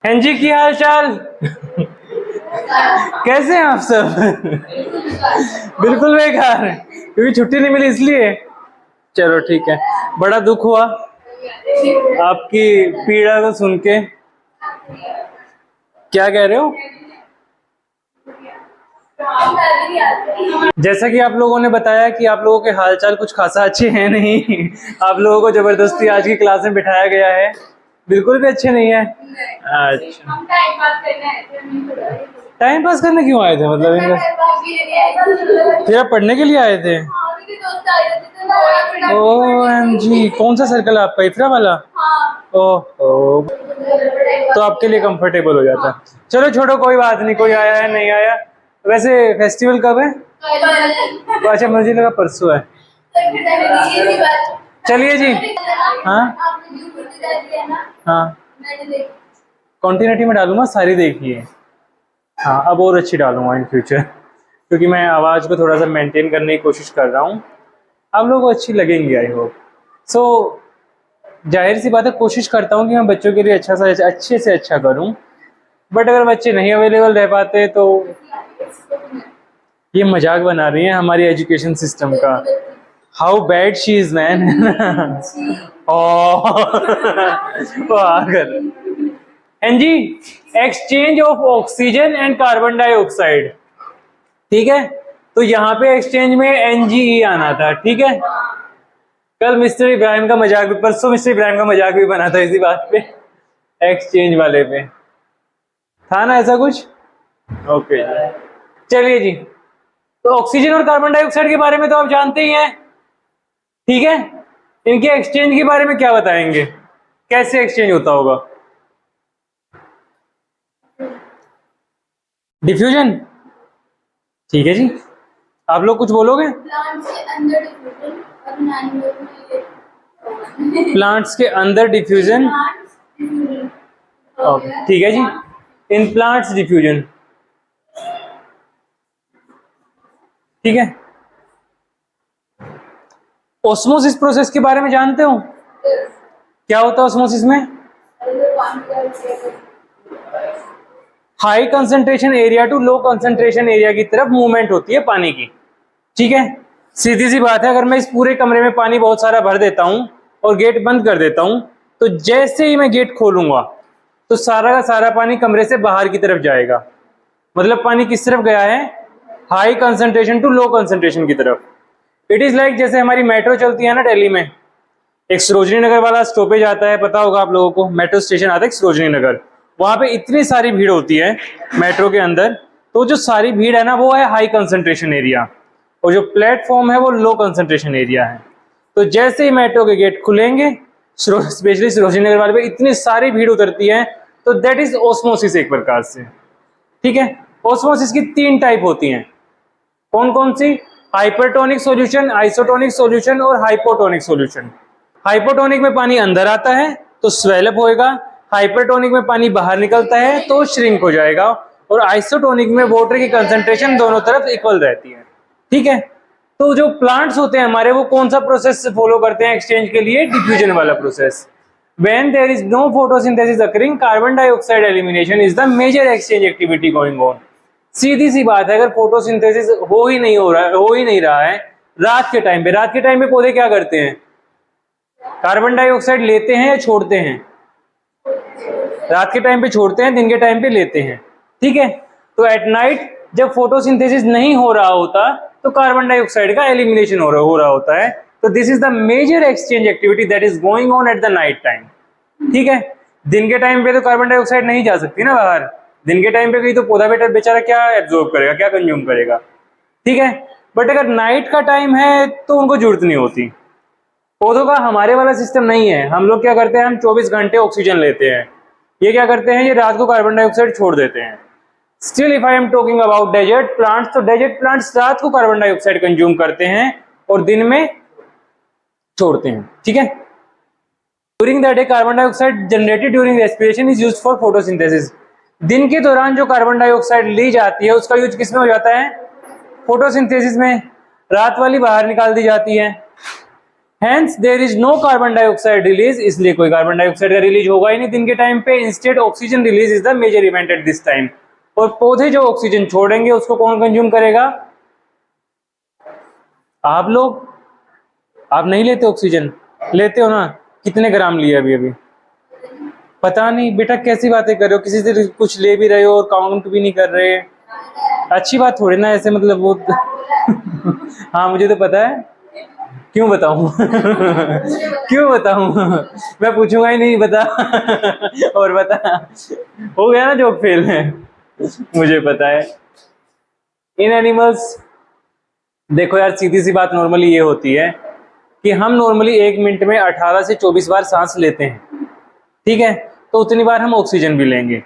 हाँ जी, की हाल चाल। कैसे हैं आप सब? बिल्कुल बेकार, क्योंकि छुट्टी नहीं मिली इसलिए। चलो ठीक है, बड़ा दुख हुआ आपकी पीड़ा को सुन के। क्या कह रहे हो? जैसा कि आप लोगों ने बताया कि आप लोगों के हालचाल कुछ खासा अच्छे हैं नहीं। आप लोगों को जबरदस्ती आज की क्लास में बिठाया गया है, बिल्कुल भी अच्छे नहीं है। अच्छा, टाइम पास करने क्यों आए थे? मतलब इनका फिर आप पढ़ने के लिए आए थे? OMG, कौन सा सर्कल है आपका, इफ्रा वाला? ओह, तो आपके लिए कंफर्टेबल हो जाता। चलो छोड़ो, कोई बात नहीं, कोई आया है नहीं आया। वैसे फेस्टिवल कब है? अच्छा, मुझे लगा परसों है। चलिए जी। हाँ हाँ, कॉन्टिन्यूटी में डालूंगा, सारी देखिए। हाँ, अब और अच्छी डालूंगा इन फ्यूचर, क्योंकि मैं आवाज़ को थोड़ा सा मेंटेन करने की कोशिश कर रहा हूँ। आप लोगों को अच्छी लगेंगी आई होप। सो जाहिर सी बात है, कोशिश करता हूँ कि मैं बच्चों के लिए अच्छे से अच्छा करूँ, बट अगर बच्चे नहीं अवेलेबल रह पाते तो ये मजाक बना रही हैं हमारी एजुकेशन सिस्टम का। How bad she is man. एन जी, exchange of oxygen and carbon dioxide, ठीक है? तो यहाँ पे एक्सचेंज में NGE आना था, ठीक है? कल मिस्टर इब्राहिम का मजाक भी, परसों मिस्टर इब्राहिम का मजाक भी बना था इसी बात पे, एक्सचेंज वाले पे था ना ऐसा कुछ। ओके, चलिए जी। तो ऑक्सीजन और कार्बन डाइऑक्साइड के बारे में तो आप जानते ही हैं, ठीक है? इनके एक्सचेंज के बारे में क्या बताएंगे, कैसे एक्सचेंज होता होगा? डिफ्यूजन, ठीक है जी। आप लोग कुछ बोलोगे? प्लांट्स के अंदर डिफ्यूजन, ओके ठीक है जी। इन प्लांट्स डिफ्यूजन, ठीक है। ऑस्मोसिस प्रोसेस के बारे में जानते हो? क्या होता है ऑस्मोसिस में? High concentration area to low concentration area की तरफ मूवमेंट होती है पानी की, ठीक है? सीधी सी बात है, अगर मैं इस पूरे कमरे में पानी बहुत सारा भर देता हूं और गेट बंद कर देता हूं, तो जैसे ही मैं गेट खोलूंगा तो सारा का सारा पानी कमरे से बाहर की तरफ जाएगा। मतलब पानी किस तरफ गया है? High concentration to low concentration की तरफ। इट इज लाइक जैसे हमारी मेट्रो चलती है ना दिल्ली में, एक सरोजनी नगर वाला स्टॉपेज आता है, पता होगा आप लोगों को, मेट्रो स्टेशन आता है सरोजनी नगर। वहां पे इतनी सारी भीड़ होती है मेट्रो के अंदर, तो जो सारी भीड़ है ना, वो है हाई कंसंट्रेशन एरिया, और जो प्लेटफॉर्म है वो लो कंसंट्रेशन एरिया है। तो जैसे ही मेट्रो के गेट खुलेंगे, स्पेशली सरोजनी नगर वाले पे इतनी सारी भीड़ उतरती है, तो दैट इज ऑस्मोसिस एक प्रकार से, ठीक है? ऑस्मोसिस की 3 टाइप होती हैं। कौन कौन सी? हाइपरटोनिक सॉल्यूशन, आइसोटोनिक सॉल्यूशन और हाइपोटोनिक सॉल्यूशन। हाइपोटोनिक में पानी अंदर आता है तो स्वेलअप होएगा, हाइपरटोनिक में पानी बाहर निकलता है तो श्रिंक हो जाएगा, और आइसोटोनिक में वाटर की कंसंट्रेशन दोनों तरफ इक्वल रहती है, ठीक है? तो जो प्लांट्स होते हैं हमारे, वो कौन सा प्रोसेस फॉलो करते हैं एक्सचेंज के लिए? डिफ्यूजन वाला process. When there is no photosynthesis occurring, carbon dioxide elimination is the major exchange activity going on. सीधी सी बात है, अगर फोटोसिंथेसिस हो ही नहीं रहा है रात के टाइम पे पौधे क्या करते हैं? कार्बन डाइऑक्साइड लेते हैं या छोड़ते हैं? रात के टाइम पे छोड़ते हैं, दिन के टाइम पे लेते हैं, ठीक है? तो एट नाइट जब फोटोसिंथेसिस नहीं हो रहा होता तो कार्बन डाइऑक्साइड का एलिमिनेशन हो रहा होता है। तो this is the major exchange activity that is going on at the night time, ठीक है? दिन के टाइम पे तो कार्बन डाइऑक्साइड नहीं जा सकती ना बाहर, दिन के टाइम पे गई तो पौधा बेचारा क्या एब्जॉर्ब करेगा, क्या कंज्यूम करेगा, ठीक है? बट अगर नाइट का टाइम है तो उनको जरूरत नहीं होती। पौधों का हमारे वाला सिस्टम नहीं है। हम लोग क्या करते हैं, हम 24 घंटे ऑक्सीजन लेते हैं, ये क्या करते हैं, ये रात को कार्बन डाइऑक्साइड छोड़ देते हैं। Still if I am talking about desert plants, तो डेजर्ट प्लांट्स रात को कार्बन डाइऑक्साइड कंज्यूम करते हैं और दिन में छोड़ते हैं, ठीक है? During the day carbon dioxide generated during respiration is used for photosynthesis. दिन के दौरान जो कार्बन डाइऑक्साइड ली जाती है उसका यूज किस में हो जाता है? फोटोसिंथेसिस में। रात वाली बाहर निकाल दी जाती है, hence there is no carbon dioxide release, इसलिए कोई कार्बन डाइऑक्साइड का रिलीज होगा ही नहीं दिन के टाइम पे। Instead oxygen release is the major event at this time. और पौधे जो ऑक्सीजन छोड़ेंगे उसको कौन कंज्यूम करेगा? आप लोग। आप नहीं लेते ऑक्सीजन? लेते हो ना? कितने ग्राम लिए अभी अभी? पता नहीं बेटा, कैसी बातें कर रहे हो, किसी से कुछ ले भी रहे हो और काउंट भी नहीं कर रहे। अच्छी बात थोड़ी ना ऐसे, मतलब वो हाँ मुझे तो पता है, क्यों बताऊं क्यों बताऊं मैं पूछूंगा ही नहीं, बता और बता, हो गया ना जोक फेल है, मुझे पता है। इन एनिमल्स, देखो यार सीधी सी बात नॉर्मली ये होती है कि हम नॉर्मली 1 मिनट में 18 से 24 बार सांस लेते हैं, ठीक है? तो उतनी बार हम ऑक्सीजन भी लेंगे।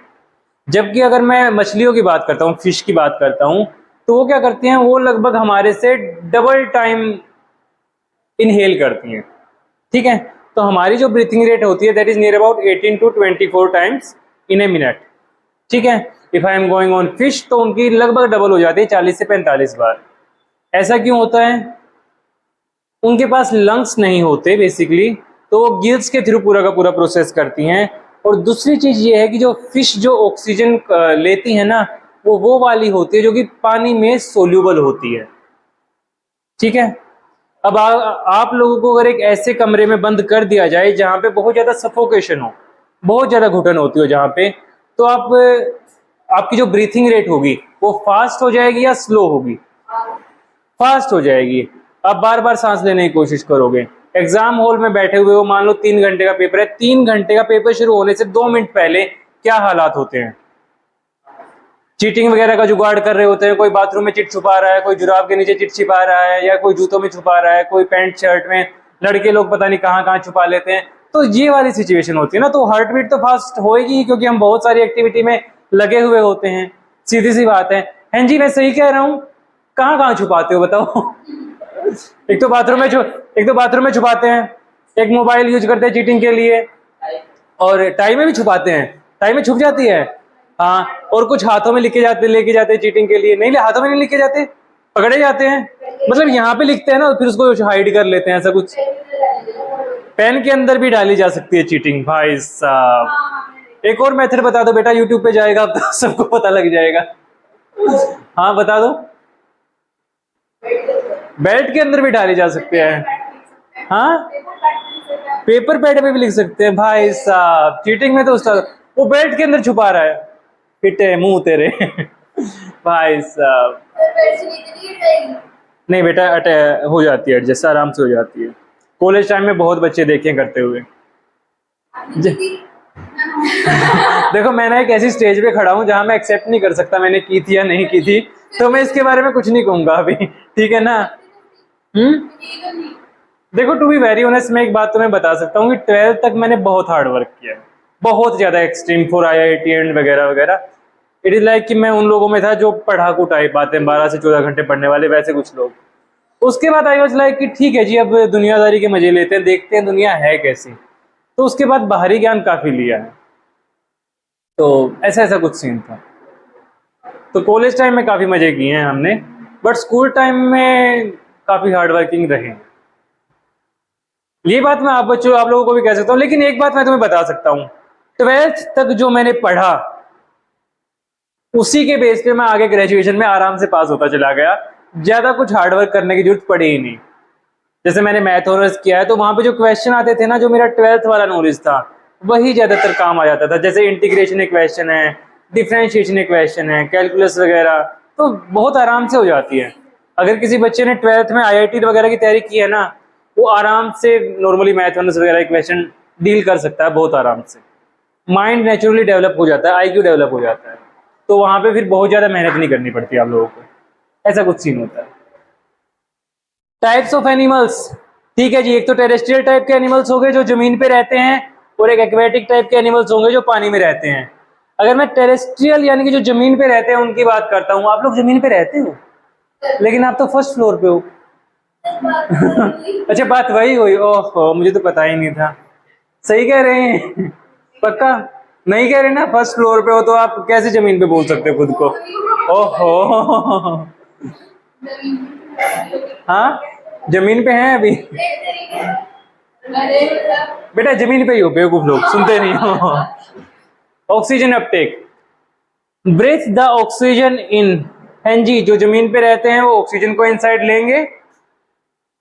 जबकि अगर मैं मछलियों की बात करता हूँ, फिश की बात करता हूँ, तो वो क्या करती हैं, वो लगभग हमारे से डबल टाइम इनहेल करती हैं, ठीक है? तो हमारी जो ब्रीथिंग रेट होती है that is near about 18 to 24 times in a minute, ठीक है? If I am going on fish, तो उनकी लगभग डबल हो जाती है, 40 से 45 बार। ऐसा क्यों होता है? उनके पास लंग्स नहीं होते बेसिकली, तो वो गिल्स के थ्रू पूरा का पूरा प्रोसेस करती हैं। और दूसरी चीज ये है कि जो फिश जो ऑक्सीजन लेती है ना, वो वाली होती है जो कि पानी में सोल्यूबल होती है, ठीक है? अब आप लोगों को अगर एक ऐसे कमरे में बंद कर दिया जाए जहां पे बहुत ज्यादा सफोकेशन हो, बहुत ज्यादा घुटन होती हो जहां पे, तो आपकी जो ब्रीथिंग रेट होगी वो फास्ट हो जाएगी या स्लो होगी? फास्ट हो जाएगी। अब बार बार सांस लेने की कोशिश करोगे, एग्जाम हॉल में बैठे हुए हो, मान लो 3 घंटे का पेपर है, 3 घंटे का पेपर शुरू होने से 2 मिनट पहले क्या हालात होते हैं? चीटिंग वगैरह का जुगाड़ कर रहे होते हैं, कोई बाथरूम में चिट छुपा रहा है, कोई जुराब के नीचे चिट छिपा रहा है, या कोई जूतों में छुपा रहा है, कोई पैंट शर्ट में, लड़के लोग पता नहीं कहाँ कहाँ छुपा लेते हैं। तो ये वाली सिचुएशन होती है ना, तो हार्ट बीट तो फास्ट होएगी क्योंकि हम बहुत सारी एक्टिविटी में लगे हुए होते हैं, सीधी सी बात है। हैं जी, मैं सही कह रहा हूँ? कहाँ कहाँ छुपाते हो बताओ? एक तो बाथरूम में छुपाते हैं, एक मोबाइल यूज करते हैं चीटिंग के लिए, और टाई में भी छुपाते हैं, टाई में छुप जाती है। हाँ, और कुछ हाथों में लेके जाते चीटिंग के लिए, नहीं हाथों में नहीं लेके जाते, पकड़े जाते हैं, मतलब यहाँ पे लिखते हैं ना, फिर उसको हाइड कर लेते हैं, ऐसा कुछ। पेन के अंदर भी डाली जा सकती है चीटिंग भाई साहब। एक और मेथड बता दो बेटा, यूट्यूब पे जाएगा अब तो सबको पता लग जाएगा। हाँ बता दो। बेल्ट के अंदर भी डाली जा सकती है। हाँ, पेपर पैड पे भी लिख सकते हैं भाई साहब। चीटिंग में तो उसका वो बेल्ट के अंदर छुपा रहा है, पिटे मुंह तेरे भाई साहब। नहीं बेटा, हो जाती है एडजस्ट, आराम से हो जाती है। कॉलेज टाइम में बहुत बच्चे देखे करते हुए। देखो मैंने एक ऐसी स्टेज पे खड़ा हूं जहां मैं एक्सेप्ट नहीं कर सकता मैंने की थी या नहीं की थी, तो मैं इसके बारे में कुछ नहीं कहूंगा अभी, ठीक है ना? देखो टू बी वेरी ऑनेस्ट, मैं एक बात तुम्हें बता सकता हूँ कि 12th तक मैंने बहुत हार्ड वर्क किया है, बहुत ज्यादा एक्सट्रीम फॉर IIT एंड वगैरह वगैरह। इट इज लाइक कि मैं उन लोगों में था जो पढ़ाकू टाइप आते हैं, 12 से 14 घंटे पढ़ने वाले, वैसे कुछ लोग। उसके बाद आई वाज लाइक कि ठीक है जी, अब दुनियादारी के मजे लेते हैं, देखते हैं दुनिया है कैसी। तो उसके बाद बाहरी ज्ञान काफी लिया है, तो ऐसा ऐसा कुछ सीन था। तो कॉलेज टाइम में काफी मजे किए हैं हमने, बट स्कूल टाइम में काफी हार्ड वर्किंग रहे। ये बात मैं आप लोगों को भी कह सकता हूँ, लेकिन एक बात मैं तुम्हें बता सकता हूँ, 12th तक जो मैंने पढ़ा उसी के बेस पे मैं आगे ग्रेजुएशन में आराम से पास होता चला गया, ज्यादा कुछ हार्डवर्क करने की जरूरत पड़ी ही नहीं। जैसे मैंने मैथ ऑनर्स किया है, तो वहां पे जो क्वेश्चन आते थे ना, जो मेरा 12th वाला नॉलेज था वही ज्यादातर काम आ जाता था। जैसे इंटीग्रेशन इक्वेशन है, डिफरेंशिएशन इक्वेशन है, कैलकुलस वगैरह, तो बहुत आराम से हो जाती है। अगर किसी बच्चे ने 12th में IIT वगैरह की तैयारी की है ना, वो आराम से नॉर्मली मैथ ऑनर्स वगैरह इक्वेशन डील कर सकता है बहुत आराम से। माइंड नेचुरली डेवलप हो जाता है, IQ डेवलप हो जाता है, तो वहां पे फिर बहुत ज्यादा मेहनत नहीं करनी पड़ती आप लोगों को, ऐसा कुछ सीन होता है। टाइप्स ऑफ एनिमल्स, ठीक है जी, एक तो टेरेस्ट्रियल टाइप के एनिमल्स हो गए जो जमीन पे रहते हैं, और एक एक्वेटिक टाइप के एनिमल्स होंगे जो पानी में रहते हैं। अगर मैं टेरेस्ट्रियल यानी कि जो जमीन पे रहते हैं उनकी बात करता हूँ, आप लोग जमीन पे रहते हो लेकिन आप तो फर्स्ट फ्लोर पे हो अच्छा बात वही हुई, ओहो मुझे तो पता ही नहीं था। सही कह रहे हैं पक्का? नहीं कह रहे ना, फर्स्ट फ्लोर पे हो तो आप कैसे जमीन पे बोल सकते हो खुद को? ओहो हाँ, जमीन पे हैं अभी? बेटा जमीन पे ही हो बेवकूफ लोग, सुनते नहीं हो। Oxygen uptake, breath the oxygen in. हैं जी, जो जमीन पे रहते हैं वो ऑक्सीजन को इनसाइड लेंगे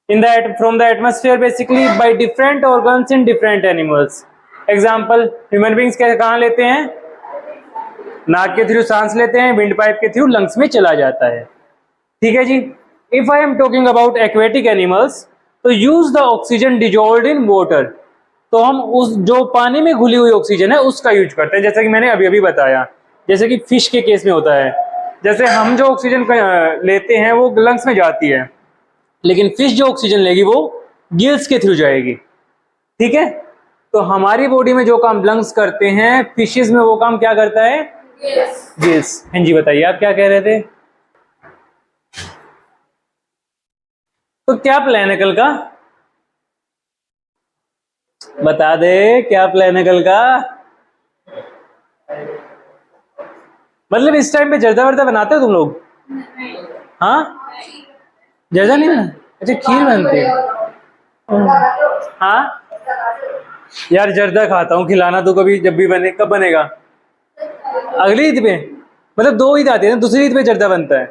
in the from the atmosphere basically by different organs in different animals. Example, human beings कहाँ लेते हैं? नाक के थ्रू सांस लेते हैं, विंड पाइप के थ्रू लंग्स में चला जाता है। ठीक है जी। If I am talking about aquatic animals, तो use the oxygen dissolved in water, तो हम उस जो पानी में घुली हुई ऑक्सीजन है उसका यूज करते हैं, जैसे कि मैंने अभी अभी बताया। जैसे कि फिश के केस में होता है, जैसे हम जो ऑक्सीजन लेते हैं वो लंग्स में जाती है, लेकिन फिश जो ऑक्सीजन लेगी वो गिल्स के थ्रू जाएगी। ठीक है, तो हमारी बॉडी में जो काम लंग्स करते हैं, फिशेस में वो काम क्या करता है? गिल्स। हाँ जी, बताइए आप क्या कह रहे थे? तो क्या प्लान है कल का? बता दे, क्या प्लान है कल का? मतलब इस टाइम पे जर्दा वर्दा बनाते हो तुम लोग? हाँ, जर्दा नहीं बना? अच्छा, खीर बनती है। हाँ यार, जर्दा खाता हूँ, खिलाना तो कभी, जब भी बने। कब बनेगा? अगली ईद पे? मतलब 2 ईद आती है ना, दूसरी ईद पे जर्दा बनता है।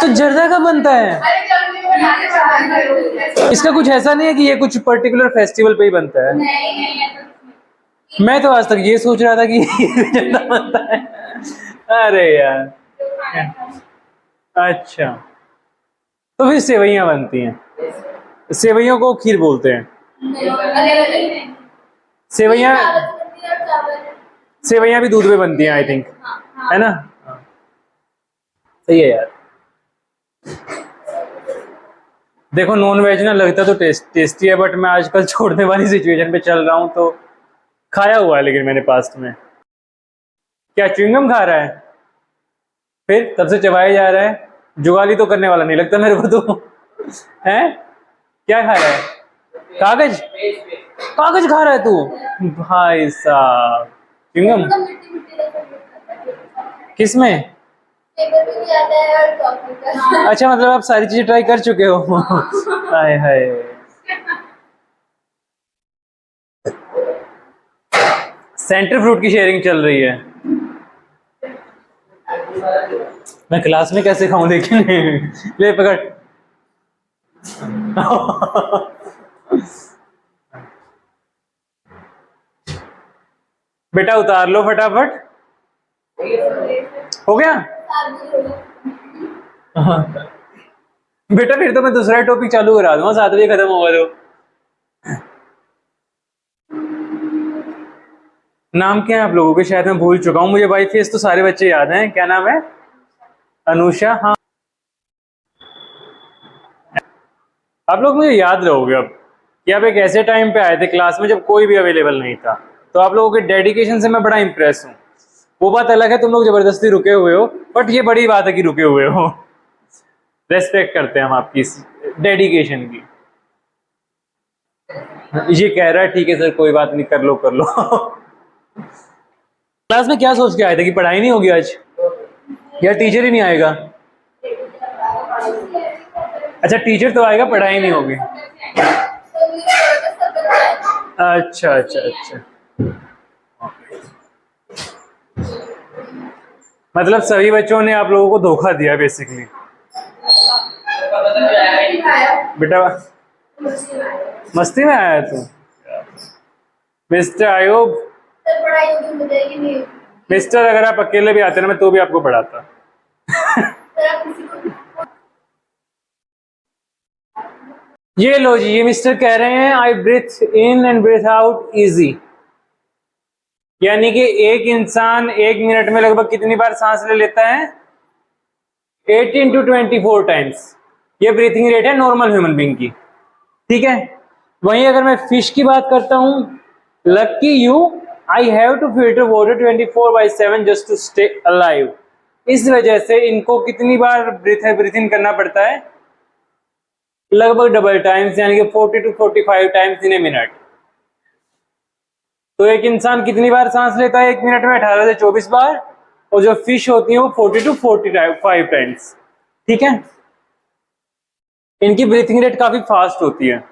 तो जर्दा कब बनता है? इसका कुछ ऐसा नहीं है कि ये कुछ पर्टिकुलर फेस्टिवल पे ही बनता है? मैं तो आज तक ये सोच रहा था कि जर्दा बनता है। अरे यार, अच्छा, तो फिर सेवइयां बनती हैं। सेवइयों को खीर बोलते हैं। सेवइयां, सेवइयां भी दूध में बनती हैं आई थिंक, है ना? सही है यार। देखो, नॉन वेज ना लगता तो टेस्टी है, बट मैं आजकल छोड़ने वाली सिचुएशन पे चल रहा हूँ, तो खाया हुआ है लेकिन मैंने पास्ट में। क्या च्युइंगम खा रहा है? फिर तब से चबाया जा रहा है, जुगाली तो करने वाला नहीं लगता मेरे को तो। है, क्या खा रहा है? कागज? कागज खा रहा है तू? भाई साहब, च्युइंगम किस में? अच्छा, मतलब आप सारी चीजें ट्राई कर चुके हो। हाय हाय। सेंटर फ्रूट की शेयरिंग चल रही है। मैं क्लास में कैसे खाऊं लेकिन। ले पकड़। बेटा उतार लो फटाफट। हो गया? बेटा फिर तो मैं दूसरा टॉपिक चालू करा दूंगा, 7 बजे खत्म होगा तो। नाम क्या है आप लोगों के? शायद मैं भूल चुका हूँ, मुझे बाई फेस तो सारे बच्चे याद हैं। क्या नाम है? अनुषा। हाँ, आप लोग मुझे याद रहोगे अब कि आप एक ऐसे टाइम पे आए थे क्लास में जब कोई भी अवेलेबल नहीं था, तो आप लोगों के डेडिकेशन से मैं बड़ा इंप्रेस हूँ। वो बात अलग है तुम लोग जबरदस्ती रुके हुए हो, बट ये बड़ी बात है कि रुके हुए हो। रेस्पेक्ट करते हैं हम आपकी इस डेडिकेशन की। ये कह रहा है ठीक है सर, कोई बात नहीं, कर लो कर लो। क्लास में क्या सोच के आए थे कि पढ़ाई नहीं होगी आज, या टीचर ही नहीं आएगा? अच्छा, टीचर तो आएगा, पढ़ाई नहीं होगी। अच्छा अच्छा अच्छा, मतलब सभी बच्चों ने आप लोगों को धोखा दिया बेसिकली। बेटा मस्ती में आया तू? मिस्टर आयोग, मिस्टर अगर आप अकेले भी आते ना, मैं तो भी आपको पढ़ाता। ये लो जी, ये मिस्टर कह रहे हैं I breathe in and breathe out easy, यानी कि एक इंसान 1 मिनट में लगभग कितनी बार सांस ले लेता है? 18 to 24 टाइम्स। ये ब्रीथिंग रेट है नॉर्मल ह्यूमन बीइंग की। ठीक है, वहीं अगर मैं फिश की बात करता हूं, lucky you, I have to filter water 24/7 just to stay alive. इस वजह से इनको कितनी बार ब्रीथ इन करना पड़ता है? लगभग डबल टाइम्स, यानी कि 40 to 45 times in a minute. तो एक इंसान कितनी बार सांस लेता है 1 मिनट में? 18 से 24 बार। और जो फिश होती है वो 40 to 45 टाइम्स। ठीक है, इनकी ब्रीथिंग रेट काफी फास्ट होती है।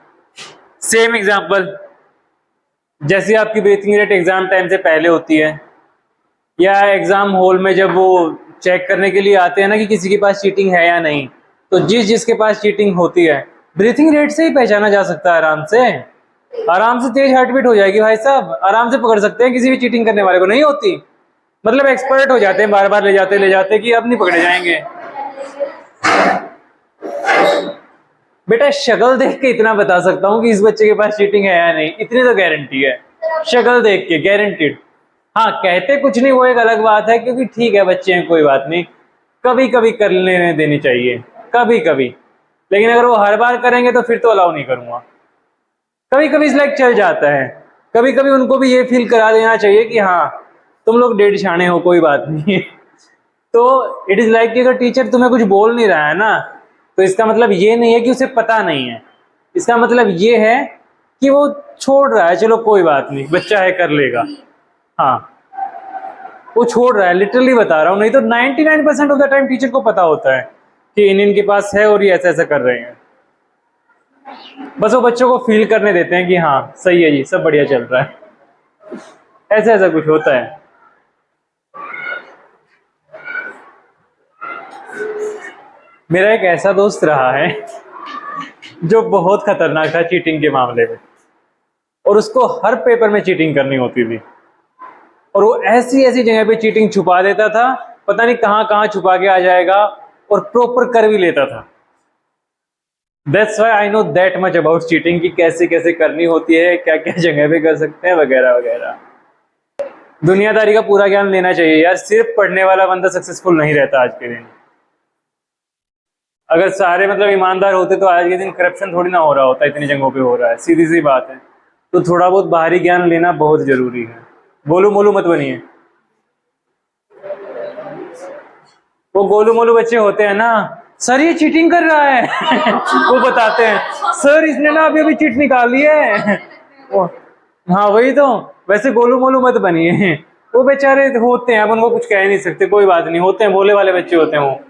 सेम एग्जांपल, जैसे आपकी ब्रीथिंग रेट एग्जाम टाइम से पहले होती है, या एग्जाम हॉल में जब वो चेक करने के लिए आते हैं ना कि किसी के पास चीटिंग है या नहीं, तो जिसके पास चीटिंग होती है ब्रीथिंग रेट से ही पहचाना जा सकता है। आराम से तेज हार्ट बीट हो जाएगी भाई साहब, आराम से पकड़ सकते हैं किसी भी चीटिंग करने वाले को। नहीं होती, मतलब एक्सपर्ट हो जाते हैं, बार बार ले जाते कि अब नहीं पकड़े जाएंगे। बेटा शक्ल देख के इतना बता सकता हूँ कि इस बच्चे के पास चीटिंग है या नहीं, इतनी तो गारंटी है, शक्ल देख के गारंटीड। हाँ, कहते कुछ नहीं वो एक अलग बात है, क्योंकि ठीक है बच्चे हैं, कोई बात नहीं, कभी कभी कर लेने देनी चाहिए, कभी कभी। लेकिन अगर वो हर बार करेंगे तो फिर तो अलाउ नहीं करूंगा। कभी कभी इस लाइक चल जाता है, कभी कभी उनको भी ये फील करा देना चाहिए कि हाँ तुम लोग डेढ़ शाने हो, कोई बात नहीं। तो इट इज लाइक कि अगर टीचर तुम्हें कुछ बोल नहीं रहा है ना, तो इसका मतलब ये नहीं है कि उसे पता नहीं है, इसका मतलब ये है कि वो छोड़ रहा है, चलो कोई बात नहीं, बच्चा है कर लेगा। हाँ, वो छोड़ रहा है, लिटरली बता रहा हूँ। नहीं तो 99% ऑफ द टाइम टीचर को पता होता है कि इनके पास है और ये ऐसा ऐसा कर रहे हैं। बस वो बच्चों को फील करने देते हैं कि हाँ सही है जी, सब बढ़िया चल रहा है, ऐसा ऐसा कुछ होता है। मेरा एक ऐसा दोस्त रहा है जो बहुत खतरनाक था चीटिंग के मामले में, और उसको हर पेपर में चीटिंग करनी होती थी, और वो ऐसी ऐसी जगह पे चीटिंग छुपा देता था, पता नहीं कहां कहां छुपा के आ जाएगा, और प्रॉपर कर भी लेता था। That's why I know that much about cheating, कि कैसे कैसे करनी होती है, क्या क्या जगह पे कर सकते हैं, वगैरह वगैरह। दुनियादारी का पूरा ज्ञान लेना चाहिए यार, सिर्फ पढ़ने वाला बंदा सक्सेसफुल नहीं रहता आज के दिन। अगर सारे मतलब ईमानदार होते तो आज के दिन करप्शन थोड़ी ना हो रहा होता, इतनी जगहों पे हो रहा है, सीधी सी बात है। तो थोड़ा बहुत बाहरी ज्ञान लेना बहुत जरूरी है। गोलू मोलू मत बनिए। वो गोलू मोलू बच्चे होते हैं ना, सर ये चीटिंग कर रहा है वो बताते हैं सर इसने ना अभी अभी चीट निकाली है हाँ वही तो। वैसे गोलू मोलू मत बनिए, वो बेचारे होते हैं, अब उनको कुछ कह नहीं सकते, कोई बात नहीं, होते हैं, भोले वाले बच्चे होते हैं वो।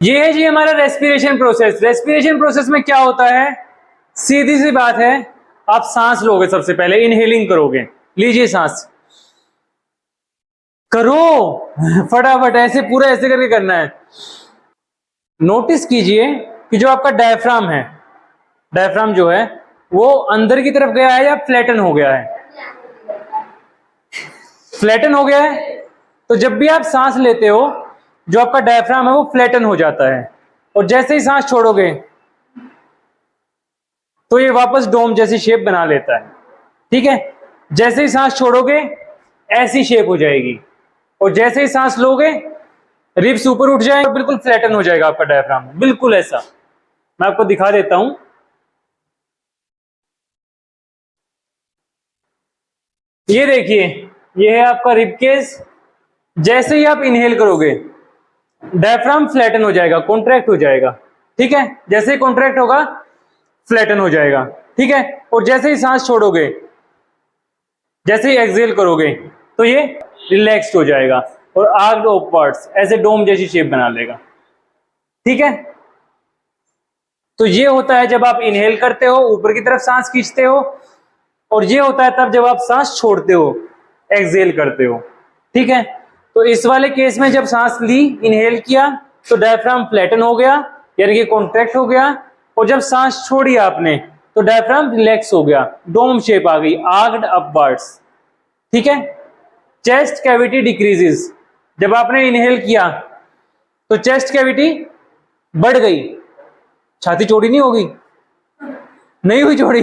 ये है जी हमारा रेस्पिरेशन प्रोसेस। रेस्पिरेशन प्रोसेस में क्या होता है, सीधी सी बात है, आप सांस लोगे, सबसे पहले इनहेलिंग करोगे, लीजिए सांस, करो फटाफट, ऐसे पूरा ऐसे करके करना है। नोटिस कीजिए कि जो आपका डायफ्राम है, डायफ्राम जो है वो अंदर की तरफ गया है या फ्लैटन हो गया है? फ्लैटन हो गया है। तो जब भी आप सांस लेते हो, जो आपका डायफ्राम है वो फ्लैटन हो जाता है, और जैसे ही सांस छोड़ोगे तो ये वापस डोम जैसी शेप बना लेता है। ठीक है, जैसे ही सांस छोड़ोगे ऐसी शेप हो जाएगी, और जैसे ही सांस लोगे रिब्स ऊपर उठ जाएंगे और बिल्कुल फ्लैटन हो जाएगा आपका डायफ्राम, बिल्कुल ऐसा। मैं आपको दिखा देता हूं। ये देखिए, ये है आपका रिब केस। जैसे ही आप इनहेल करोगे डायफ्राम फ्लैटन हो जाएगा, कॉन्ट्रैक्ट हो जाएगा। ठीक है, जैसे ही कॉन्ट्रैक्ट होगा फ्लैटन हो जाएगा। ठीक है, और जैसे ही सांस छोड़ोगे, जैसे ही एक्सहेल करोगे तो ये रिलैक्स्ड हो जाएगा और आर्क्ड अपवर्ड्स ऐसे डोम जैसी शेप बना लेगा। ठीक है, तो ये होता है जब आप इनहेल करते हो, ऊपर की तरफ सांस खींचते हो, और ये होता है तब जब आप सांस छोड़ते हो, एक्सहेल करते हो। ठीक है, तो इस वाले केस में जब सांस ली, इनहेल किया, तो डायफ्राम फ्लैटन हो गया, यानी कि कॉन्ट्रैक्ट हो गया, और जब सांस छोड़ी आपने तो डायफ्राम रिलैक्स हो गया, डोम शेप आ गई, आर्क्ड अपवर्ड्स। ठीक है, चेस्ट कैविटी डिक्रीजेस। जब आपने इनहेल किया तो चेस्ट कैविटी बढ़ गई, छाती चौड़ी नहीं होगी, नहीं हुई चौड़ी।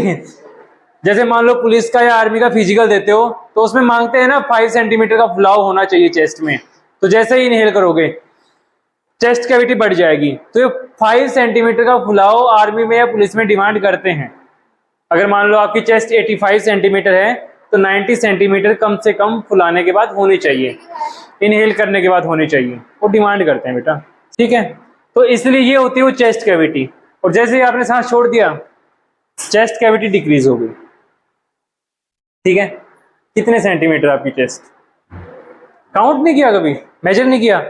जैसे मान लो पुलिस का या आर्मी का फिजिकल देते हो, तो उसमें मांगते हैं ना 5 सेंटीमीटर का फुलाव होना चाहिए चेस्ट में, तो जैसे ही इनहेल करोगे चेस्ट कैविटी बढ़ जाएगी। तो ये 5 सेंटीमीटर का फुलाव आर्मी में या पुलिस में डिमांड करते हैं। अगर मान लो आपकी चेस्ट 85 सेंटीमीटर है, तो 90 सेंटीमीटर कम से कम फुलाने के बाद होनी चाहिए, इनहेल करने के बाद होनी चाहिए, वो डिमांड करते हैं बेटा। ठीक है, तो इसलिए ये होती है वो चेस्ट कैविटी, और जैसे ही आपने सांस छोड़ दिया चेस्ट कैविटी डिक्रीज हो गई। ठीक है, कितने सेंटीमीटर आपकी चेस्ट, काउंट नहीं किया, कभी मेजर नहीं किया?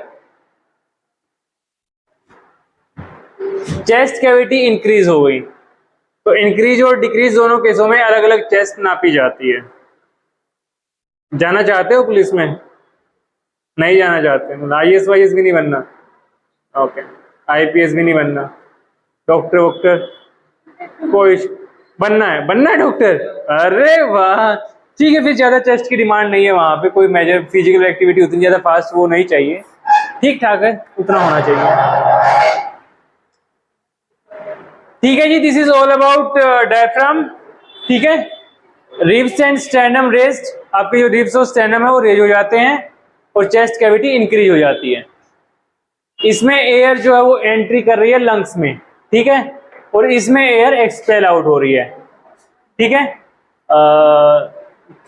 चेस्ट कैविटी इंक्रीज हो गई। तो इंक्रीज और डिक्रीज दोनों केसों में अलग अलग चेस्ट नापी जाती है। जाना चाहते हो पुलिस में? नहीं जाना चाहते, मतलब IAS वाईएस भी नहीं बनना? ओके, IPS भी नहीं बनना, डॉक्टर वॉक्टर कोई बनना है डॉक्टर? अरे वाह, ठीक है, फिर ज्यादा चेस्ट की डिमांड नहीं है वहां पे, कोई मेजर फिजिकल एक्टिविटी उतनी ज्यादा फास्ट वो नहीं चाहिए, ठीक ठाक है, उतना होना चाहिए। ठीक है जी, this is all about diaphragm. ठीक है, रिब्स एंड स्टेर्नम रेस्ट, आपके जो रिब्स और स्टेर्नम है वो रेज हो जाते हैं और चेस्ट कैविटी इंक्रीज हो जाती है। इसमें एयर जो है वो एंट्री कर रही है लंग्स में, ठीक है, और इसमें एयर एक्सपेल आउट हो रही है। ठीक है,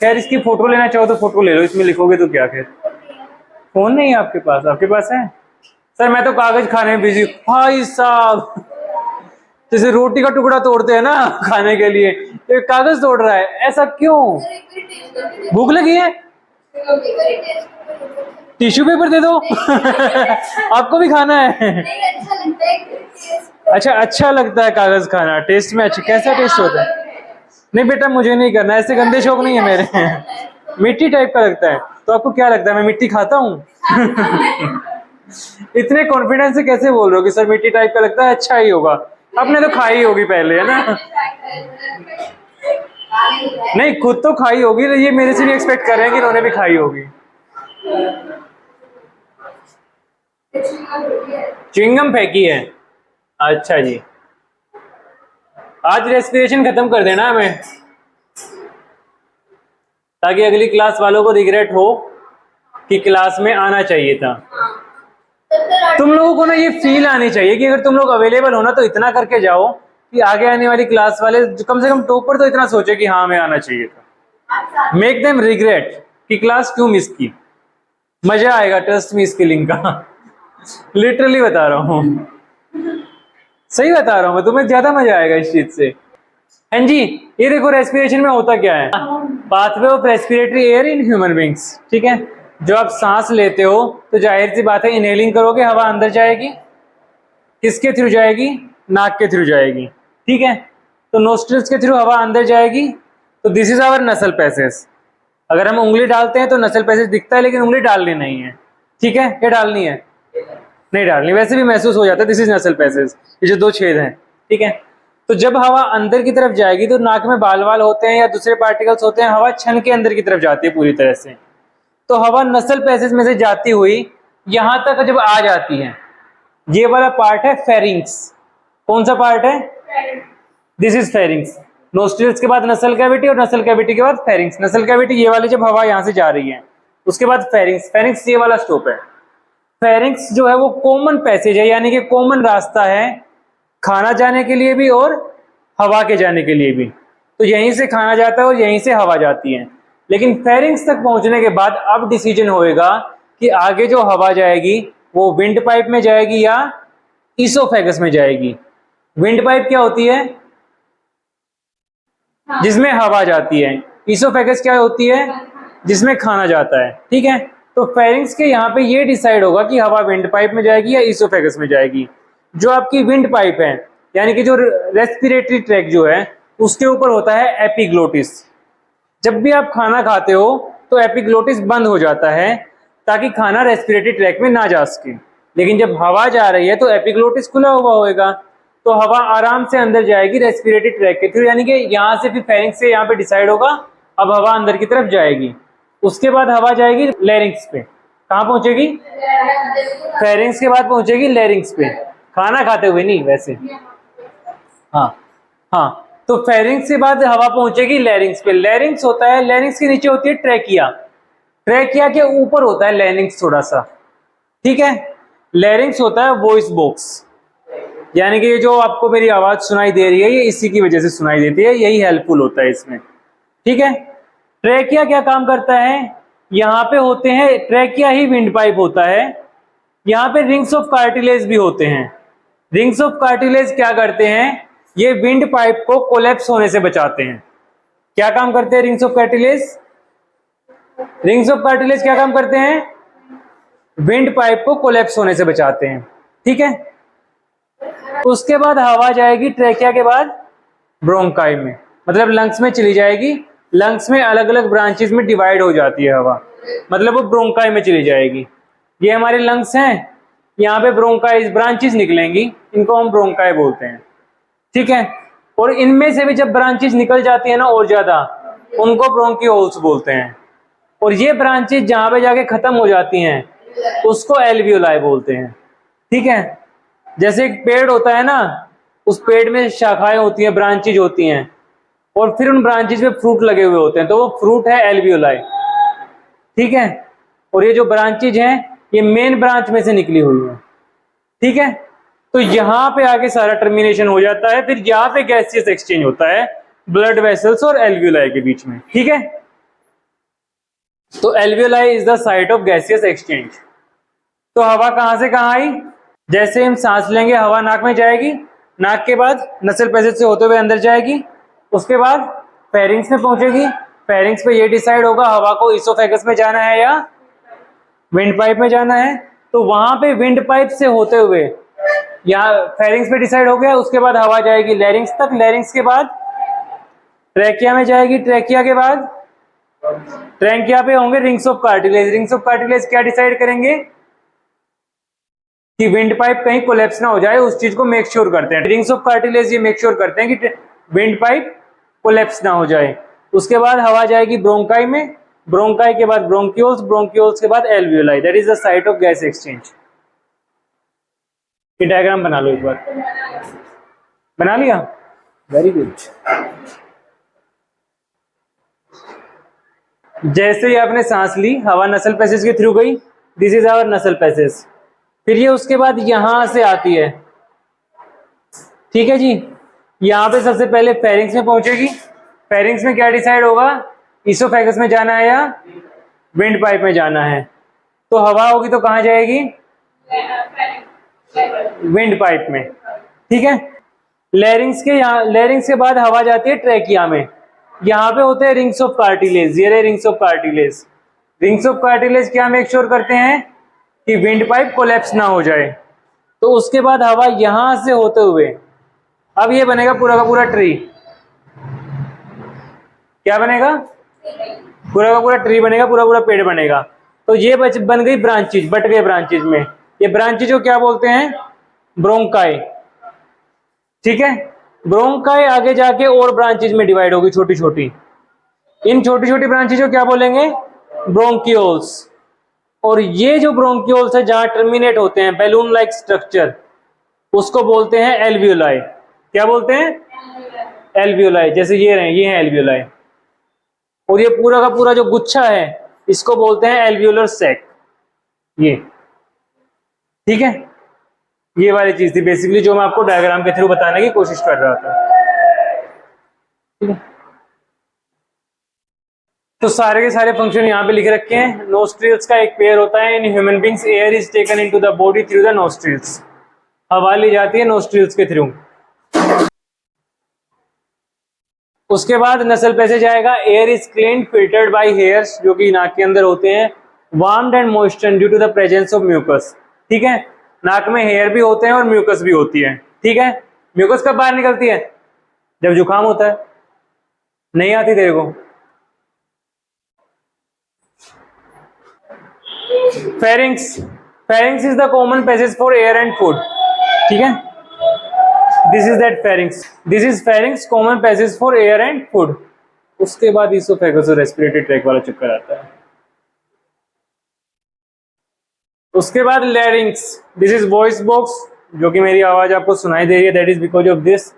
खैर इसकी फोटो लेना चाहो तो फोटो ले लो, इसमें लिखोगे तो क्या, खैर फोन नहीं है आपके पास? आपके पास है? सर मैं तो कागज खाने में बिजी। भाई साहब, जैसे रोटी का टुकड़ा तोड़ते हैं ना खाने के लिए, तो कागज तोड़ रहा है, ऐसा क्यों? भूख लगी है? टिश्यू पेपर दे दो आपको भी खाना है? अच्छा लगता है कागज खाना, टेस्ट में अच्छा, कैसा टेस्ट होता है? नहीं बेटा मुझे नहीं करना, ऐसे गंदे शौक नहीं है मेरे मिट्टी टाइप का लगता है। तो आपको क्या लगता है मैं मिट्टी खाता हूँ? इतने कॉन्फिडेंस से कैसे बोल रहे हो कि सर मिट्टी टाइप का लगता है, अच्छा ही होगा, आपने तो खाई होगी पहले, है ना? नहीं खुद तो खाई होगी, तो ये मेरे से भी एक्सपेक्ट कर रहे हैं कि इन्होंने भी खाई होगी। च्युइंगम फेंकी है? अच्छा जी, आज रेस्पिरेशन खत्म कर देना हमें, ताकि अगली क्लास वालों को रिग्रेट हो कि क्लास में आना चाहिए था। तुम लोगों को ना ये फील आनी चाहिए कि अगर तुम लोग अवेलेबल हो ना तो इतना करके जाओ कि आगे आने वाली क्लास वाले कम से कम टॉपर तो इतना सोचे कि हाँ हमें आना चाहिए था। मेक देम रिग्रेट कि क्लास क्यों मिस की। मजा आएगा, ट्रस्ट मी इस फीलिंग का लिटरली बता रहा हूँ, सही बता रहा हूँ मैं, तुम्हें ज्यादा मजा आएगा इस चीज से। हाँ जी, ये देखो रेस्पिरेशन में होता क्या है, pathway of respiratory air in human beings. ठीक है, जो आप सांस लेते हो तो जाहिर सी बात है इनहेलिंग करोगे, हवा अंदर जाएगी, किसके थ्रू जाएगी? नाक के थ्रू जाएगी। ठीक है, तो नोस्ट्रिल्स के थ्रू हवा अंदर जाएगी, तो दिस इज आवर नसल पैसेज। अगर हम उंगली डालते हैं तो नसल पैसेज दिखता है, लेकिन उंगली डालनी नहीं है। ठीक है, क्या डालनी है? नहीं डालनी, वैसे भी महसूस हो जाता है, दिस इज नसल पैसेज, ये जो दो छेद हैं। ठीक है, तो जब हवा अंदर की तरफ जाएगी तो नाक में बाल वाल होते हैं या दूसरे पार्टिकल्स होते हैं, हवा छन के अंदर की तरफ जाती है पूरी तरह से। तो हवा नसल पैसेज में से जाती हुई यहां तक जब आ जाती है, ये वाला पार्ट है फेरिंग्स। कौन सा पार्ट है? This is pharynx. नोस्ट्रिल्स के बाद नसल कैविटी और नसल कैविटी के बाद फेरिंग्स। नसल कैविटी ये वाली जब हवा यहां से जा रही है, उसके बाद फेरिंग्स। फेरिंग्स ये वाला स्टॉप है। फेरिंग्स जो है वो कॉमन पैसेज है, यानी कि कॉमन रास्ता है खाना जाने के लिए भी और हवा के जाने के लिए भी। तो यहीं से खाना जाता है और यहीं से हवा जाती है। लेकिन फेरिंग्स तक पहुंचने के बाद अब डिसीजन होएगा कि आगे जो हवा जाएगी वो विंड पाइप में जाएगी या ईसोफेगस में जाएगी। विंड पाइप क्या होती है? जिसमें हवा जाती है। ईसोफेगस क्या होती है? जिसमें खाना जाता है। ठीक है, तो फेरिंग्स के यहाँ पे ये डिसाइड होगा कि हवा विंड पाइप में जाएगी या ईसोफेगस में जाएगी। जो आपकी विंड पाइप है, यानी कि जो रेस्पिरेटरी ट्रैक जो है, उसके ऊपर होता है एपिग्लोटिस। जब भी आप खाना खाते हो तो एपिग्लोटिस बंद हो जाता है ताकि खाना रेस्पिरेटरी ट्रैक में ना जा सके। लेकिन जब हवा जा रही है तो एपिग्लोटिस खुला हुआ होएगा, तो हवा आराम से अंदर जाएगी रेस्पिरेटरी ट्रैक के थ्रू, यानी कि यहाँ से फिर फेरिंग्स से यहाँ पे डिसाइड होगा अब हवा अंदर की तरफ जाएगी। उसके बाद हवा जाएगी लैरिंग्स पे। कहाँ पहुंचेगी? फेरिंग्स के बाद पहुंचेगी लैरिंग्स पे, खाना खाते हुए नहीं वैसे। हाँ हाँ, तो फेरिंग्स के बाद हवा पहुंचेगी लैरिंग्स पे। लैरिंग्स होता है, लैरिंग्स के नीचे होती है ट्रैकिया। ट्रैकिया के ऊपर होता है लैरिंग्स थोड़ा सा। ठीक है, लैरिंग्स होता है वॉइस बॉक्स, यानी कि ये जो आपको मेरी आवाज सुनाई दे रही है ये इसी की वजह से सुनाई देती है, यही हेल्पफुल होता है इसमें। ठीक है, ट्रैकिया क्या काम करता है? यहाँ पे होते हैं, ट्रैकिया ही विंड पाइप होता है। यहाँ पे रिंग्स ऑफ कार्टिलेज भी होते हैं। रिंग्स ऑफ कार्टिलेज क्या करते हैं? ये विंड पाइप को कोलैप्स होने से बचाते हैं। क्या काम करते हैं rings of cartilage? Rings of cartilage क्या काम करते हैं? विंड पाइप को कोलैप्स होने से बचाते हैं। ठीक है, उसके बाद हवा जाएगी ट्रेकिया के बाद ब्रोंकाई में, मतलब लंग्स में चली जाएगी। लंग्स में अलग अलग ब्रांचेस में डिवाइड हो जाती है हवा, मतलब वो ब्रोंकाई में चली जाएगी। ये हमारे लंग्स हैं, यहाँ पे ब्रोंकाई ब्रांचेस निकलेंगी, इनको हम ब्रोंकाई बोलते हैं, ठीक है। और इनमें से भी जब ब्रांचेस निकल जाती है ना और ज्यादा, उनको ब्रोंकियोल्स बोलते हैं। और ये ब्रांचेस जहां पे जाके खत्म हो जाती हैं उसको एल्वियोलाई बोलते हैं, ठीक है। जैसे एक पेड़ होता है ना, उस पेड़ में शाखाएं होती हैं, ब्रांचेज होती हैं, और फिर उन ब्रांचेज में फ्रूट लगे हुए होते हैं, तो वो फ्रूट है एल्वियोलाई, ठीक है। और ये जो ब्रांचेज हैं ये मेन ब्रांच में से निकली हुई है, ठीक है। तो यहां पे आगे सारा टर्मिनेशन हो जाता है, फिर यहां पे गैसियस एक्सचेंज होता है ब्लड वेसल्स और एल्वियोलाई के बीच में, ठीक है। तो alveoli is the site of gaseous exchange. तो हवा कहां से कहां आई? जैसे हम सांस लेंगे हवा नाक में जाएगी, नाक के बाद नसल पैसेज से होते हुए अंदर जाएगी, उसके बाद फेरिंग्स में पहुंचेगी। फेरिंग्स पे ये डिसाइड होगा हवा को इसोफेगस में जाना है या विंड पाइप में जाना है। तो वहां पे विंड पाइप से होते हुए यहाँ फेरिंग्स पे डिसाइड हो गया, उसके बाद हवा जाएगी लैरिंग्स तक, लैरिंग्स के बाद ट्रैकिया में जाएगी, ट्रैकिया के बाद ट्रैकिया पे होंगे rings of cartilage. Rings of cartilage क्या डिसाइड करेंगे कि विंड पाइप कहीं कोलैप्स ना हो जाए, उस चीज को मेक श्योर करते हैं। रिंग्स ऑफ कार्टिलेज ये मेक श्योर करते हैं कि विंड पाइप कोलैप्स ना हो जाए। उसके बाद हवा जाएगी ब्रोंकाई में, ब्रोंकाई के बाद ब्रोंकियोल्स, ब्रोंकियोल्स के बाद alveoli, that is the site of gas exchange. ये डायग्राम बना लो एक बार, बना लिया, वेरी गुड। जैसे ही आपने सांस ली, हवा नसल पैसेज के थ्रू गई, दिस इज आवर नसल पैसेज। फिर ये उसके बाद यहां से आती है, ठीक है जी। यहां पे सबसे पहले फेरिंग्स में पहुंचेगी। फेरिंग्स में क्या डिसाइड होगा, इसोफेगस में जाना है या विंड पाइप में जाना है। तो हवा होगी तो कहां जाएगी, विंड पाइप में, ठीक है। लैरिंग्स के बाद हवा जाती है ट्रैकिया में। यहाँ पे होते हैं रिंग्स ऑफ कार्टिलेज, ये रहे rings of cartilage. Rings of cartilage क्या मेक श्योर करते हैं कि विंड पाइप कोलैप्स ना हो जाए। तो उसके बाद हवा यहां से होते हुए, अब ये बनेगा पूरा का पूरा ट्री। क्या बनेगा, पूरा का पूरा ट्री बनेगा, पूरा पूरा पेड़ बनेगा। तो ये बन गई ब्रांचेज, बट गए ब्रांचेज में। ये ब्रांचेज को क्या बोलते हैं, ब्रोंकाई, ठीक है। ब्रोंकाई आगे जाके और ब्रांचेज में डिवाइड होगी छोटी छोटी। इन छोटी छोटी ब्रांचेज को क्या बोलेंगे, ब्रोंकियोल्स। और ये जो ब्रोंकियोल्स है जहां टर्मिनेट होते हैं बैलून लाइक स्ट्रक्चर, उसको बोलते हैं एल्वियोलाई। क्या बोलते हैं, एल्वियोलाई। जैसे ये रहे, ये है एल्वियोलाई। और ये पूरा का पूरा जो गुच्छा है इसको बोलते हैं एल्वियोलर सैक, ये, ठीक है। ये वाली चीज थी बेसिकली जो मैं आपको डायग्राम के थ्रू बताने की कोशिश कर रहा था, ठीक है। तो सारे के सारे फंक्शन यहाँ पे लिख रखे हैं। नोस्ट्रिल्स का एक पेयर होता है, in human beings air is taken into the body through the nostrils. हवा ली जाती है नोस्ट्रिल्स के थ्रू। उसके बाद नसल पैसेज आएगा, air is clean filtered by hairs, जो कि नाक के अंदर होते हैं, warmed and moistured due to the presence of mucus, ठीक है। नाक में हेयर भी होते हैं और म्यूकस भी होती है, ठीक है। म्यूकस कब बाहर निकलती है, जब जुकाम होता है। नहीं आती तेरे को, pharynx, pharynx is the common passage for air and food, ठीक है। This is that pharynx, this is pharynx common passage for air and food. उसके बाद इसोफेगस और रेस्पिरेटरी ट्रैक वाला चक्कर आता है। उसके बाद larynx, this is voice box, जो कि मेरी आवाज आपको सुनाई दे रही है, that is because of this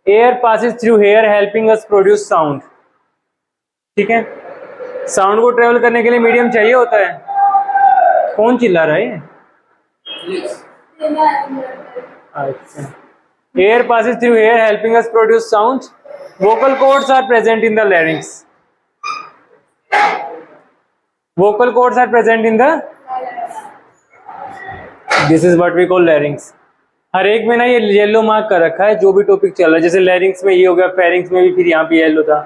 air passes through hair helping us produce sound, ठीक है। साउंड को ट्रेवल करने के लिए मीडियम चाहिए होता है। कौन चिल्ला रहा है, अच्छा। Air passes through hair helping us produce sound. Vocal cords are present in the larynx, vocal cords are present in the, this is what we call larynx. हर एक में ना ये येलो मार्क कर रखा है जो भी टॉपिक चल रहा है। जैसे लैरिंग्स में ये हो गया, फेरिंग्स में भी फिर यहाँ पे येलो था।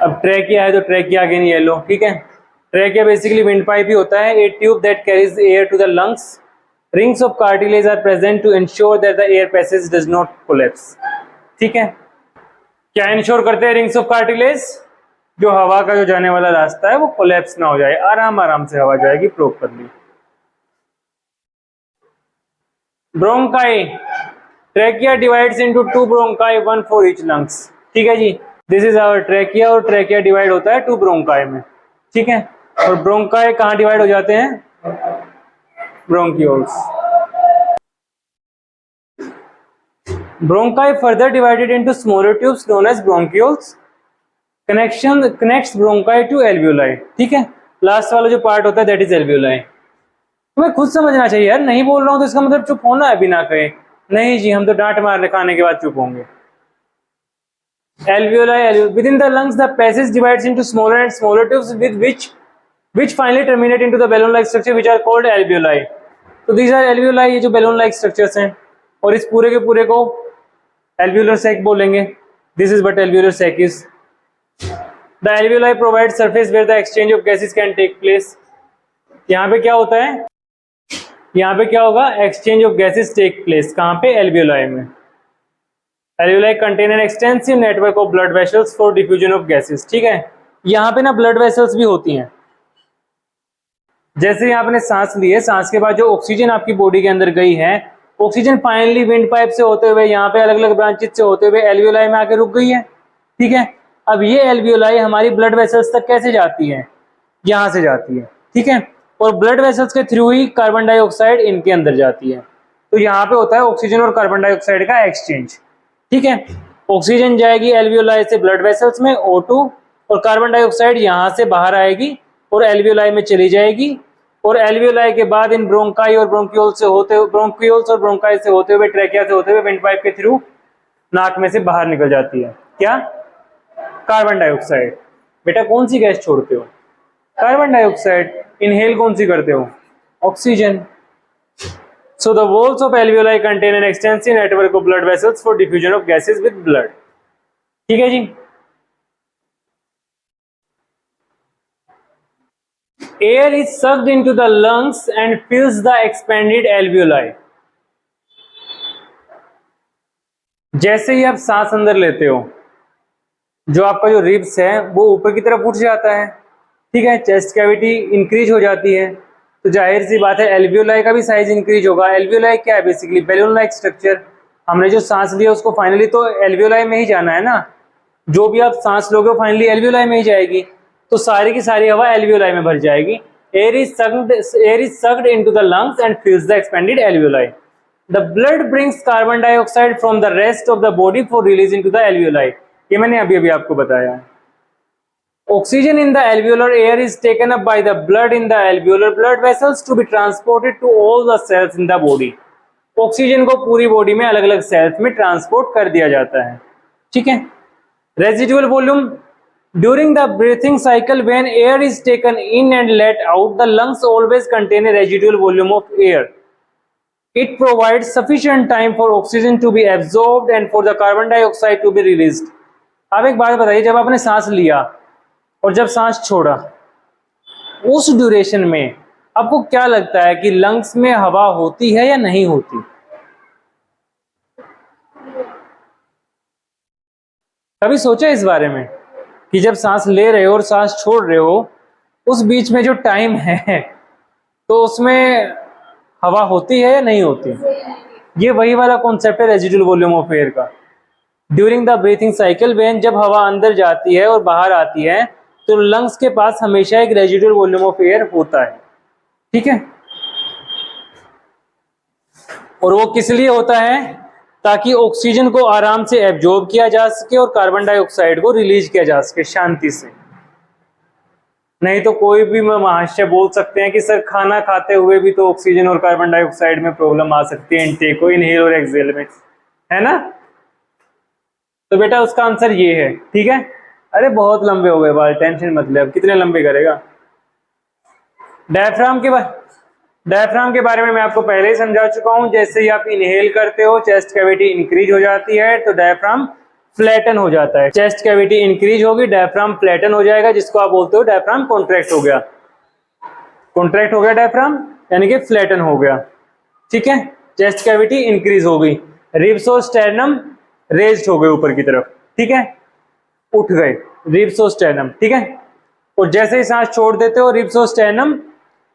अब ट्रैकिया है तो ट्रैकिया अगेन येलो, ठीक है। ट्रैकिया बेसिकली विंड पाइप ही होता है, a tube that carries air to the lungs. Rings of cartilage are present to ensure that the air passage does not collapse. ठीक है, क्या इंश्योर करते हैं रिंग्स ऑफ कार्टिलेज? जो हवा का जो जाने वाला रास्ता है वो कोलैप्स ना हो जाए, आराम आराम से हवा जाएगी properly. Bronchi, trachea divides into 2 bronchi, 1 for each lungs. ठीक है जी, दिस इज आवर ट्रैकिया, और ट्रैकिया डिवाइड होता है 2 ब्रोंकाई में। ठीक है, और ब्रोंकाई कहाँ डिवाइड हो जाते हैं? Bronchioles. Bronchi further divided into smaller tubes known as bronchioles. Connection connects bronchi to alveoli. ठीक है, लास्ट वाला जो पार्ट होता है दैट इज alveoli। तुम्हें खुद समझना चाहिए यार, नहीं बोल रहा हूं तो इसका मतलब चुप होना है बिना कहे। नहीं जी, हम तो डांट मारने खाने के बाद चुप होंगे। Alveoli, within the lungs the passage divides into smaller and smaller tubes with which finally terminate into the balloon-like structure which are called alveoli. तो these are alveoli, ये जो balloon-like structures हैं, और इस पूरे के पूरे को alveolar sac बोलेंगे। This is what alveolar sac is. The alveoli provide surface where the exchange of gases can take place. यहाँ पे क्या होता है? यहाँ पे क्या होगा? Exchange of gases take place. कहाँ पे? alveoli में। Alveoli contain an extensive network of blood vessels for diffusion of gases. ठीक है, यहाँ पे ना blood vessels भी होती हैं। जैसे आपने सांस ली है, सांस के बाद जो ऑक्सीजन आपकी बॉडी के अंदर गई है, ऑक्सीजन फाइनली विंड पाइप से होते हुए यहाँ पे अलग अलग ब्रांचेस से होते हुए एल्वियोलाई में आके रुक गई है। ठीक है, अब ये एल्वियोलाई हमारी ब्लड वेसल्स तक कैसे जाती है? यहाँ से जाती है। ठीक है, और ब्लड वेसल्स के थ्रू ही कार्बन डाइऑक्साइड इनके अंदर जाती है। तो यहाँ पे होता है ऑक्सीजन और कार्बन डाइऑक्साइड का एक्सचेंज। ठीक है, ऑक्सीजन जाएगी एल्वियोलाई से ब्लड वेसल्स में O2, और कार्बन डाइऑक्साइड यहाँ से बाहर आएगी और एल्वियोलाई में चली जाएगी, और एल्वियोलाई के बाद इन ब्रोंकाई और ब्रोंक्यूल्स से होते हुए, ब्रोंक्यूल्स और ब्रोंकाई से होते हुए, ट्रैकिया से होते हुए विंड पाइप के थ्रू नाक में से बाहर निकल जाती है। क्या? Carbon dioxide. बेटा कौन सी गैस छोड़ते हो? Carbon dioxide. इनहेल कौन सी करते हो? Oxygen. So the walls of alveoli contain an extensive network of blood vessels for diffusion of gases with blood. ठीक है जी। Air is sucked into the lungs and fills the expanded alveoli. जैसे ही आप सांस अंदर लेते हो, जो आपका जो रिब्स है वो ऊपर की तरफ उठ जाता है। ठीक है, चेस्ट कैविटी इंक्रीज हो जाती है, तो जाहिर सी बात है एल्वियोलाई का भी साइज इंक्रीज होगा। एल्वियोलाई क्या है? Basically balloon like structure. हमने जो सांस लिया उसको फाइनली तो एल्वियोलाई में ही जाना है ना, जो भी आप सांस लोगे फाइनली एल्वियोलाई में ही जाएगी, तो सारी की सारी हवा एल्वियोलाई में भर जाएगी। Air is sucked into the lungs and फिल्स the expanded alveoli. The blood brings carbon dioxide from the rest of the body for release into the alveoli. ये मैंने अभी अभी आपको बताया है। Oxygen in the alveolar air is taken up by the blood in the alveolar blood vessels to be transported to all the cells in the body. Oxygen को पूरी body में अलग अलग सेल्स में ट्रांसपोर्ट कर दिया जाता है। ठीक है, residual volume during the breathing cycle when air is taken in and let out the lungs always contain a residual volume of air. It provides sufficient time for oxygen to be absorbed and for the carbon dioxide to be released. अब एक बात बताइए, जब आपने सांस लिया और जब सांस छोड़ा, उस ड्यूरेशन में आपको क्या लगता है कि लंग्स में हवा होती है या नहीं होती? कभी सोचा इस बारे में कि जब सांस ले रहे हो और सांस छोड़ रहे हो, उस बीच में जो टाइम है तो उसमें हवा होती है या नहीं होती? ये वही वाला कॉन्सेप्ट है रेजिडुअल वॉल्यूम ऑफ एयर का। During the breathing cycle when जब हवा अंदर जाती है और बाहर आती है, तो लंग्स के पास हमेशा एक रेजिडुअल वॉल्यूम ऑफ एयर होता है। ठीक है, और वो किस लिए होता है? ताकि ऑक्सीजन को आराम से एब्जॉर्ब किया जा सके और कार्बन डाइऑक्साइड को रिलीज किया जा सके शांति से। नहीं तो कोई भी महाशय बोल सकते हैं कि सर खाना खाते हुए भी तो ऑक्सीजन और कार्बन डाइऑक्साइड में प्रॉब्लम आ सकती है, इनटेक को, इनहेल और एक्सहेल में, है ना? तो बेटा उसका आंसर ये है। ठीक है, अरे बहुत लंबे हो गए बाल, टेंशन मत ले, अब कितने लंबे करेगा। डायफ्राम के बारे में मैं आपको पहले ही समझा चुका हूं। जैसे ही आप इनहेल करते हो चेस्ट कैविटी इंक्रीज हो जाती है, तो डायफ्राम फ्लैटन हो जाता है। चेस्ट कैविटी इंक्रीज होगी, डायफ्राम फ्लैटन हो जाएगा, जिसको आप बोलते हो डायफ्राम कॉन्ट्रैक्ट हो गया। कॉन्ट्रैक्ट हो गया डायफ्राम, यानी कि फ्लैटन हो गया। ठीक है, चेस्ट कैविटी इंक्रीज हो गई, रिब्स और स्टेर्नम रेज्ड हो गए ऊपर की तरफ, ठीक है, उठ गए रिब्स और स्टेर्नम, ठीक है। और जैसे ही सांस छोड़ देते हो रिब्स और स्टेर्नम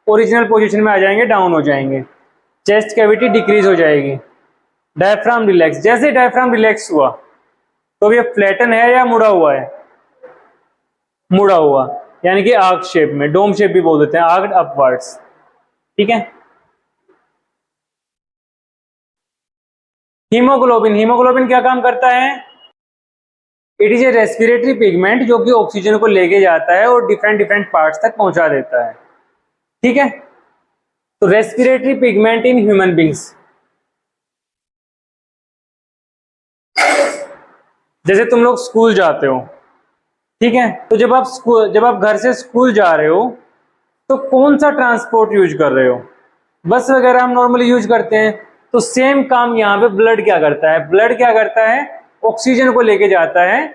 ओरिजिनल पोजीशन में आ जाएंगे, डाउन हो जाएंगे, चेस्ट कैविटी डिक्रीज हो जाएगी, डायफ्राम रिलैक्स। जैसे डायफ्राम रिलैक्स हुआ तो ये फ्लैटन है या मुड़ा हुआ है, मुड़ा हुआ, यानी कि आर्क शेप में, डोम शेप भी बोल देते हैं, आर्क्ड अपवर्ड्स, ठीक है। हीमोग्लोबिन, हीमोग्लोबिन क्या काम करता है? It is a respiratory pigment जो कि ऑक्सीजन को लेके जाता है और डिफरेंट डिफरेंट पार्ट्स तक पहुंचा देता है, ठीक है। तो respiratory pigment in human beings, जैसे तुम लोग स्कूल जाते हो, ठीक है, तो जब आप घर से स्कूल जा रहे हो तो कौन सा ट्रांसपोर्ट यूज कर रहे हो? बस वगैरह हम नॉर्मली यूज करते हैं। तो सेम काम यहाँ पे ब्लड क्या करता है? ब्लड क्या करता है? ऑक्सीजन को लेके जाता है,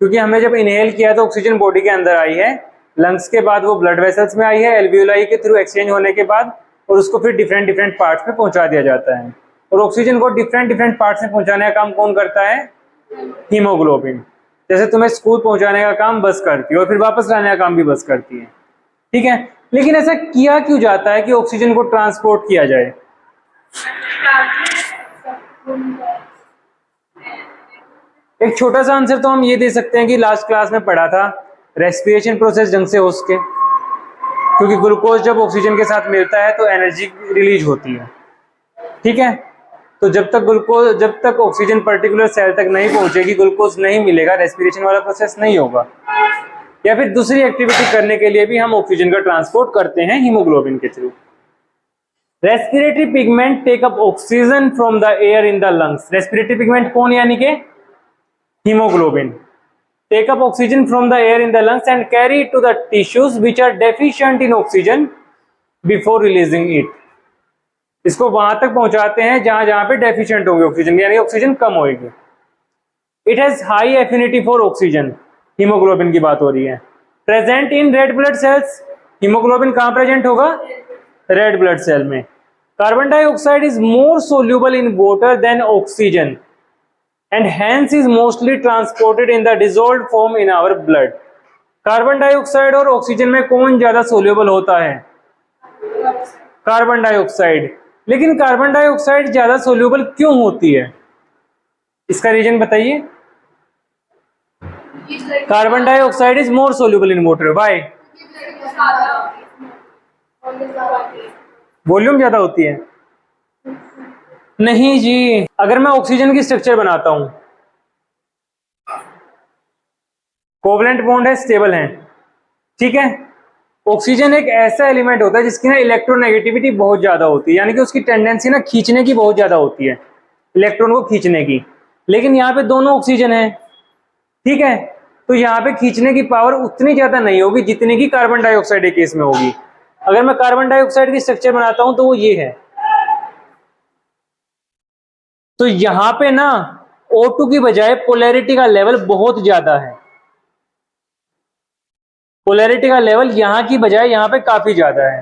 क्योंकि हमने जब इनहेल किया तो ऑक्सीजन बॉडी के अंदर आई है, लंग्स के बाद वो ब्लड वेसल्स में आई है, एल्वियोलाई के थ्रू एक्सचेंज होने के बाद, और उसको फिर डिफरेंट डिफरेंट पार्ट्स में पहुंचा दिया जाता है। और ऑक्सीजन को डिफरेंट डिफरेंट पार्ट्स में पहुंचाने का काम कौन करता है? हीमोग्लोबिन। जैसे तुम्हें स्कूल पहुंचाने का काम बस करती है और फिर वापस लाने का काम भी बस करती है, ठीक है। लेकिन ऐसा किया क्यों जाता है कि ऑक्सीजन को ट्रांसपोर्ट किया जाए? एक छोटा सा आंसर तो हम ये दे सकते हैं कि लास्ट क्लास में पढ़ा था, रेस्पिरेशन प्रोसेस ढंग से हो सके, क्योंकि ग्लूकोज जब ऑक्सीजन के साथ मिलता है तो एनर्जी रिलीज होती है, ठीक है। तो जब तक ऑक्सीजन पर्टिकुलर सेल तक नहीं पहुंचेगी, ग्लूकोज नहीं मिलेगा, रेस्पिरेशन वाला प्रोसेस नहीं होगा। या फिर दूसरी एक्टिविटी करने के लिए भी हम ऑक्सीजन का ट्रांसपोर्ट करते हैं हीमोग्लोबिन के through. Respiratory pigment take up oxygen from the air in the lungs. Respiratory pigment कौन? यानी कि haemoglobin. Take up oxygen from the air in the lungs and carry it to the tissues which are deficient in oxygen before releasing it. इसको वहां तक पहुंचाते हैं जहां जहां पे डेफिशिएंट होगी ऑक्सीजन, यानी ऑक्सीजन कम होगी। It has high affinity for oxygen, haemoglobin की बात हो रही है। Present in red blood cells, haemoglobin कहां प्रेजेंट होगा? रेड ब्लड सेल में। Carbon dioxide is more soluble in water than oxygen and hence is mostly transported in the dissolved form in our blood. Carbon dioxide और oxygen में कौन ज्यादा soluble होता है? Carbon dioxide. लेकिन carbon dioxide ज्यादा soluble क्यों होती है? इसका रीजन बताइए। Carbon dioxide is more soluble in water, why? Volume ज्यादा होती है? नहीं जी, अगर मैं ऑक्सीजन की स्ट्रक्चर बनाता हूं, कोवलेंट बॉन्ड है, स्टेबल है, ठीक है। ऑक्सीजन एक ऐसा एलिमेंट होता है जिसकी ना इलेक्ट्रोनेगेटिविटी बहुत ज्यादा होती है, यानी कि उसकी टेंडेंसी ना खींचने की बहुत ज्यादा होती है, इलेक्ट्रॉन को खींचने की। लेकिन यहाँ पे दोनों ऑक्सीजन है, ठीक है, तो यहाँ पे खींचने की पावर उतनी ज्यादा नहीं होगी जितनी की कार्बन डाइऑक्साइड के केस में होगी। अगर मैं कार्बन डाइऑक्साइड की स्ट्रक्चर बनाता हूं तो वो ये है। तो यहां पे ना O2 की बजाय पोलैरिटी का लेवल बहुत ज्यादा है, पोलैरिटी का लेवल यहां की बजाय यहां पे काफी ज्यादा है।